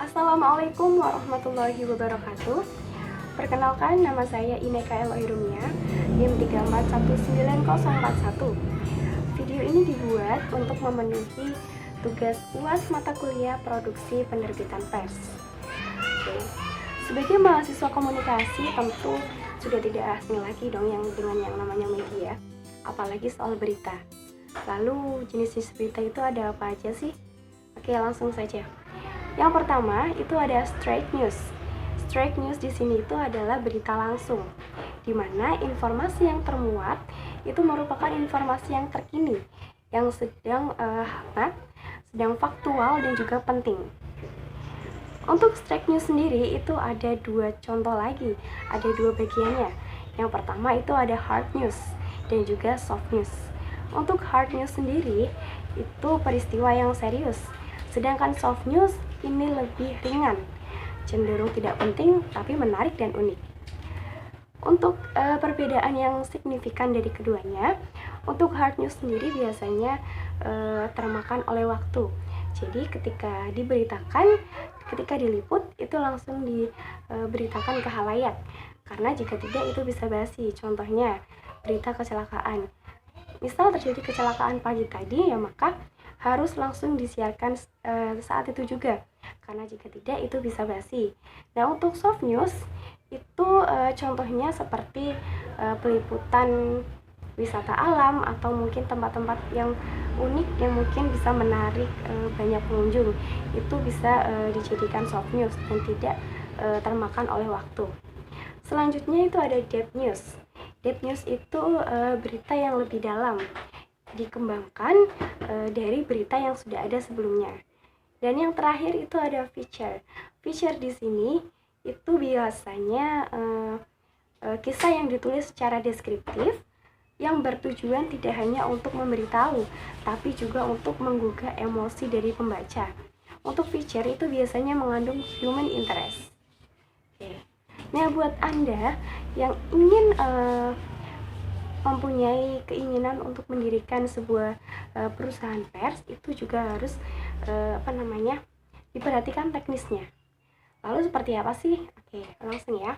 Assalamualaikum warahmatullahi wabarakatuh. Perkenalkan, nama saya Ineka Eloirumia, NIM 3419041. Video ini dibuat untuk memenuhi tugas UAS mata kuliah produksi penerbitan pers. Oke. Sebagai mahasiswa komunikasi, tentu sudah tidak asing lagi dong dengan yang namanya media, apalagi soal berita. Lalu jenis-jenis berita itu ada apa aja sih? Oke, langsung saja. Yang pertama itu ada straight news. Straight news di sini itu adalah berita langsung, di mana informasi yang termuat itu merupakan informasi yang terkini, yang sedang hangat, sedang faktual dan juga penting. Untuk straight news sendiri itu ada dua contoh lagi, ada dua bagiannya. Yang pertama itu ada hard news dan juga soft news. Untuk hard news sendiri itu peristiwa yang serius, sedangkan soft news ini lebih ringan, cenderung tidak penting tapi menarik dan unik. Untuk perbedaan yang signifikan dari keduanya, untuk hard news sendiri biasanya termakan oleh waktu. Jadi ketika diberitakan, ketika diliput itu langsung diberitakan ke khalayak. Karena jika tidak itu bisa basi. Contohnya berita kecelakaan. Misal terjadi kecelakaan pagi tadi, ya maka harus langsung disiarkan saat itu juga, karena jika tidak itu bisa basi. Nah, untuk soft news itu contohnya seperti peliputan wisata alam atau mungkin tempat-tempat yang unik yang mungkin bisa menarik banyak pengunjung, itu bisa dijadikan soft news dan tidak termakan oleh waktu. Selanjutnya itu ada deep news. Deep news itu berita yang lebih dalam, dikembangkan dari berita yang sudah ada sebelumnya. Dan yang terakhir itu ada feature. Feature di sini itu biasanya kisah yang ditulis secara deskriptif yang bertujuan tidak hanya untuk memberitahu, tapi juga untuk menggugah emosi dari pembaca. Untuk feature itu biasanya mengandung human interest. Oke. Nah, buat Anda yang ingin mempunyai keinginan untuk mendirikan sebuah perusahaan pers, itu juga harus diperhatikan teknisnya. Lalu seperti apa sih? Oke, langsung ya.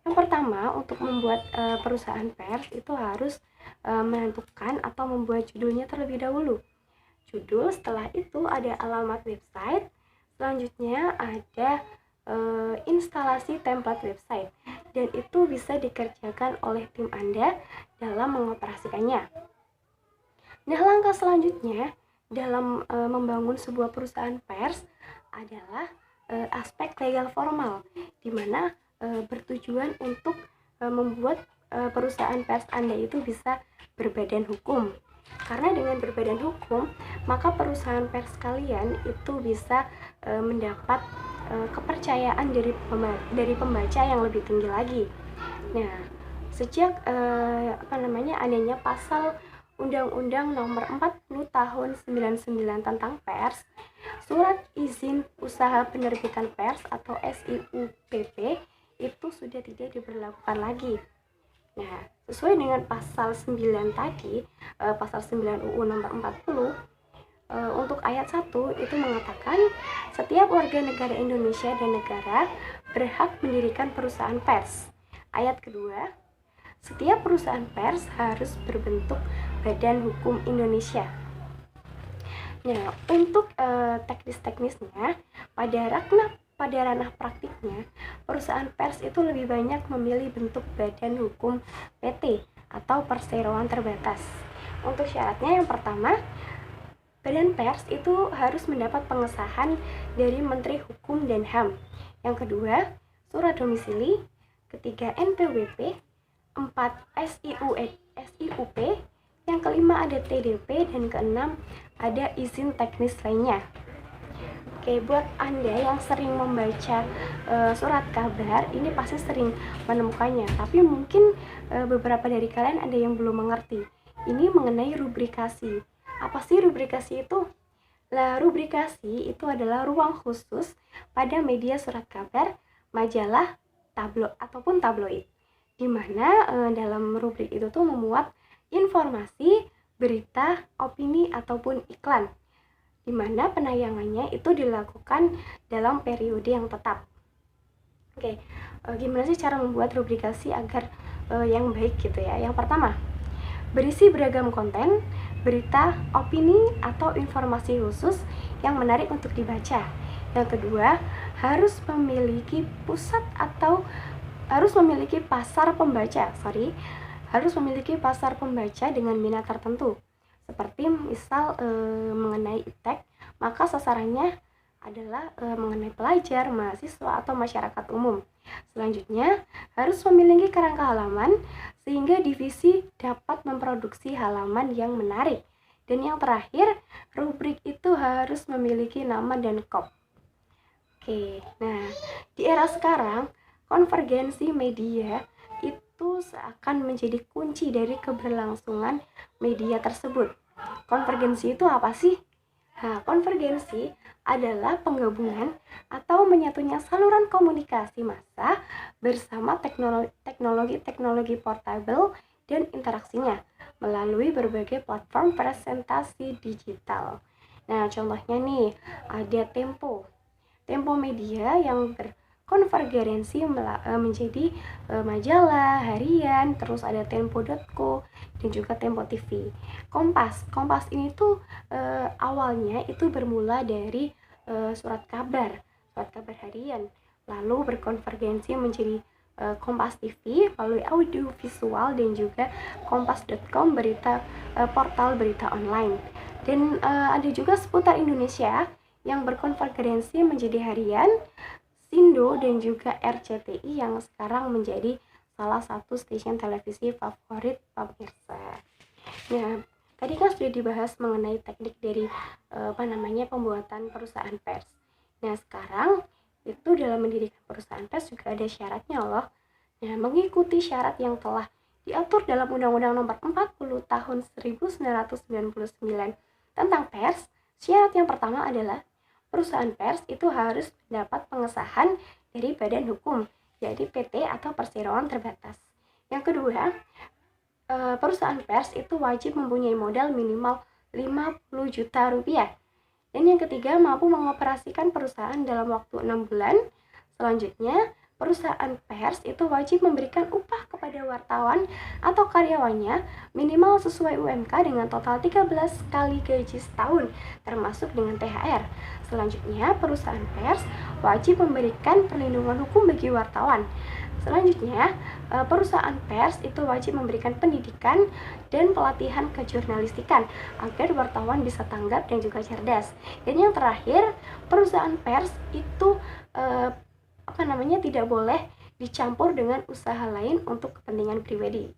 Yang pertama, untuk membuat perusahaan pers itu harus menentukan atau membuat judulnya terlebih dahulu. Judul, setelah itu ada alamat website, selanjutnya ada instalasi template website, dan itu bisa dikerjakan oleh tim Anda dalam mengoperasikannya. Nah, langkah selanjutnya dalam membangun sebuah perusahaan pers adalah aspek legal formal, di mana bertujuan untuk membuat perusahaan pers Anda itu bisa berbadan hukum. Karena dengan berbadan hukum, maka perusahaan pers kalian itu bisa mendapat kepercayaan dari pembaca yang lebih tinggi lagi. Nah, sejak adanya pasal Undang-Undang Nomor 40 Tahun 99 tentang pers, Surat Izin Usaha Penerbitan Pers atau SIUPP itu sudah tidak diberlakukan lagi. Nah, sesuai dengan pasal 9 tadi, pasal 9 UU Nomor 40, untuk ayat 1 itu mengatakan setiap warga negara Indonesia dan negara berhak mendirikan perusahaan pers. Ayat kedua, setiap perusahaan pers harus berbentuk Badan Hukum Indonesia. Nah, untuk teknis-teknisnya, pada ranah praktiknya, perusahaan pers itu lebih banyak memilih bentuk badan hukum PT atau perseroan terbatas. Untuk syaratnya, yang pertama, badan pers itu harus mendapat pengesahan dari Menteri Hukum dan HAM. Yang kedua, surat domisili. Ketiga, NPWP. 4, SIUP. Yang kelima ada TDP, dan keenam ada izin teknis lainnya. Oke, buat Anda yang sering membaca surat kabar, ini pasti sering menemukannya, tapi mungkin beberapa dari kalian ada yang belum mengerti. Ini mengenai rubrikasi. Apa sih rubrikasi itu? Nah, rubrikasi itu adalah ruang khusus pada media surat kabar, majalah, ataupun tabloid, di mana dalam rubrik itu tuh memuat informasi, berita, opini, ataupun iklan, di mana penayangannya itu dilakukan dalam periode yang tetap. Oke, gimana sih cara membuat rubrikasi agar yang baik gitu ya? Yang pertama, berisi beragam konten, berita, opini, atau informasi khusus yang menarik untuk dibaca. Yang kedua, harus memiliki harus memiliki pasar pembaca dengan minat tertentu. Seperti misal mengenai iptek, maka sasarannya adalah mengenai pelajar, mahasiswa, atau masyarakat umum. Selanjutnya, harus memiliki kerangka halaman sehingga divisi dapat memproduksi halaman yang menarik. Dan yang terakhir, rubrik itu harus memiliki nama dan kop. Oke, nah di era sekarang, konvergensi media itu seakan menjadi kunci dari keberlangsungan media tersebut. Konvergensi itu apa sih? Nah, konvergensi adalah penggabungan atau menyatunya saluran komunikasi massa bersama teknologi portable dan interaksinya melalui berbagai platform presentasi digital. Nah, contohnya nih, ada Tempo Media yang berkonvergensi menjadi majalah harian, terus ada tempo.co dan juga Tempo TV. Kompas ini tuh awalnya itu bermula dari surat kabar harian, lalu berkonvergensi menjadi Kompas TV melalui audio visual dan juga kompas.com portal berita online. Dan ada juga Seputar Indonesia yang berkonvergensi menjadi harian, Sindo dan juga RCTI yang sekarang menjadi salah satu stasiun televisi favorit pemirsa. Nah, tadi kan sudah dibahas mengenai teknik dari pembuatan perusahaan pers. Nah, sekarang itu dalam mendirikan perusahaan pers juga ada syaratnya loh. Nah, mengikuti syarat yang telah diatur dalam Undang-Undang Nomor 40 Tahun 1999 tentang pers, syarat yang pertama adalah perusahaan pers itu harus mendapat pengesahan dari badan hukum, yaitu PT atau perseroan terbatas. Yang kedua, perusahaan pers itu wajib mempunyai modal minimal 50 juta rupiah. Dan yang ketiga, mampu mengoperasikan perusahaan dalam waktu 6 bulan. Selanjutnya, perusahaan pers itu wajib memberikan upah kepada wartawan atau karyawannya minimal sesuai UMK dengan total 13 kali gaji setahun, termasuk dengan THR. Selanjutnya, perusahaan pers wajib memberikan perlindungan hukum bagi wartawan. Selanjutnya, perusahaan pers itu wajib memberikan pendidikan dan pelatihan kejurnalistikan agar wartawan bisa tanggap dan juga cerdas. Dan yang terakhir, perusahaan pers itu tidak boleh dicampur dengan usaha lain untuk kepentingan pribadi.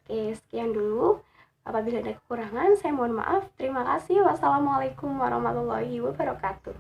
Oke, sekian dulu. Apabila ada kekurangan, saya mohon maaf. Terima kasih. Wassalamualaikum warahmatullahi wabarakatuh.